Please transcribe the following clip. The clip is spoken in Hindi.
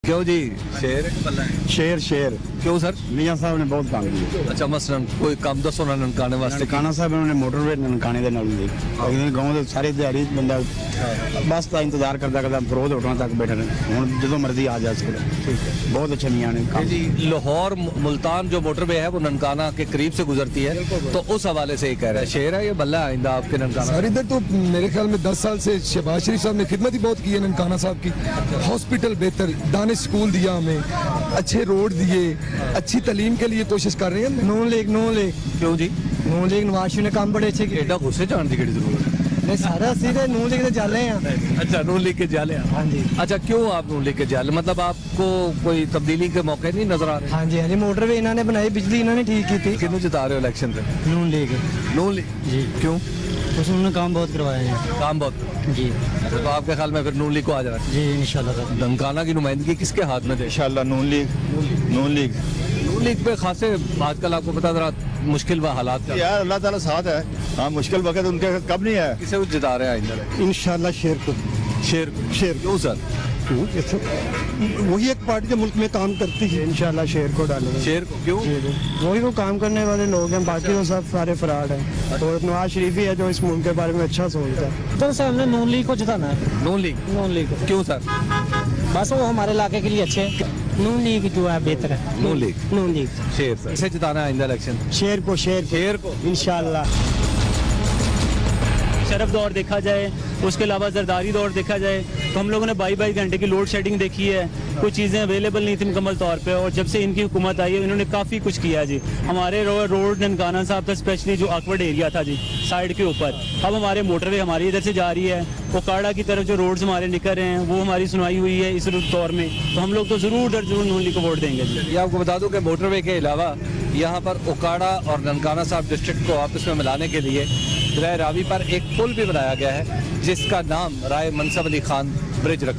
क्यों जी? शेर शेर शेर क्यों सर? मियाँ साहब ने बहुत काम किया। अच्छा मसलन कोई काम दसो ना ननकाने वास्ते ननकाना साहब उन्होंने मोटरवे ननकाने दे नाल दी गाँव के सारी दिहाड़ी बंदा बस का इंतजार करता करता फरोज होटलों तक बैठे रहे हूँ जो मर्जी आ जा सकते। बहुत अच्छे मियाँ ने काम जी। लाहौर मुल्तान जो मोटरवे है वो ननकाना के करीब से गुजरती है, तो उस हवाले से ही कह रहे हैं शेर है ये बल्ला आइंदा आपके ननकाना? सर इधर तो मेरे ख्याल में 10 साल से शहबाज शरीफ साहब ने खिदमत ही बहुत की है ननकाना साहब की। हॉस्पिटल बेहतर, दानिश स्कूल दिया हमें, अच्छे रोड दिए, अच्छी तालीम के लिए कोशिश कर रहे हैं। नून लीग क्यों जी? नून लीग नवाज शरीफ ने काम बड़े अच्छे किए। एडा गुस्से जान की केड़ी जरूरत है? नहीं सारा सीधे नून लीग के जाले हैं। अच्छा नून लीग के जाले हैं। हाँ जी। अच्छा क्यों आप नून लीग के जाले, मतलब आपको कोई तब्दीली के मौके नहीं नजर आ रहे? हाँ जी मोटरवे इन्होंने बनाई, बिजली इन्होंने ठीक की थी। किन्नू जिता रहे हो इलेक्शन पे? नून लीग नून लीग जी। क्यों? उसने काम बहुत करवाया है काम बहुत। जी। अच्छा तो आपके ख्याल में फिर नून लीग को आ जाना है? जी इंशाल्लाह। ननकाना की नुमाइंदगी किसके हाथ में थे? इंशाल्लाह नून लीग नून लीग पे खासे आजकल आपको पता जरा मुश्किल हालात चल रहे हैं। यार अल्लाह ताला साथ है। हाँ मुश्किल वक्त उनके कब नहीं है। किसे जिता रहे हैं आइंदा? इंशाल्लाह शेर को। शेर शेर क्यों सर? वही एक पार्टी जो मुल्क में काम करती है। इंशाल्लाह शेर को डालेंगे। शेर को क्यों? वही वो काम करने वाले लोग हैं, बाकी तो सब सारे फराड हैं। और नवाज शरीफ ही है जो इस मुल्क के बारे में अच्छा सोचता है। तो सर हमने नून लीग को जिताना है। नून लीग क्यों सर? बस वो हमारे इलाके के लिए अच्छे है। नून लीग जो है बेहतर है। नून लीग शेर सर। किसे जिताना है आइंदा इलेक्शन? शेर को शेर को इंशाल्लाह। शरफ दौर देखा जाए, उसके अलावा जरदारी दौर देखा जाए, तो हम लोगों ने 22 घंटे की लोड शेडिंग देखी है। कुछ चीज़ें अवेलेबल नहीं थी मुकम्मल तौर पे, और जब से इनकी हुकूमत आई है इन्होंने काफ़ी कुछ किया जी। हमारे रोड ननकाना साहब का स्पेशली जो आकवर्ड एरिया था जी साइड के ऊपर, अब हमारे मोटरवे हमारी इधर से जा रही है। ओकाड़ा की तरफ जो रोड्स हमारे निकल रहे हैं वो हमारी सुनवाई हुई है इस दौर में, तो हम लोग तो ज़रूर नून लीग को वोट देंगे जी। ये आपको बता दूं कि मोटरवे के अलावा यहाँ पर ओकाड़ा और ननकाना साहब डिस्ट्रिक्ट को आपस में मिलाने के लिए दरिया रावी पर एक पुल भी बनाया गया है जिसका नाम राय मनसब अली खान ब्रिज रखा।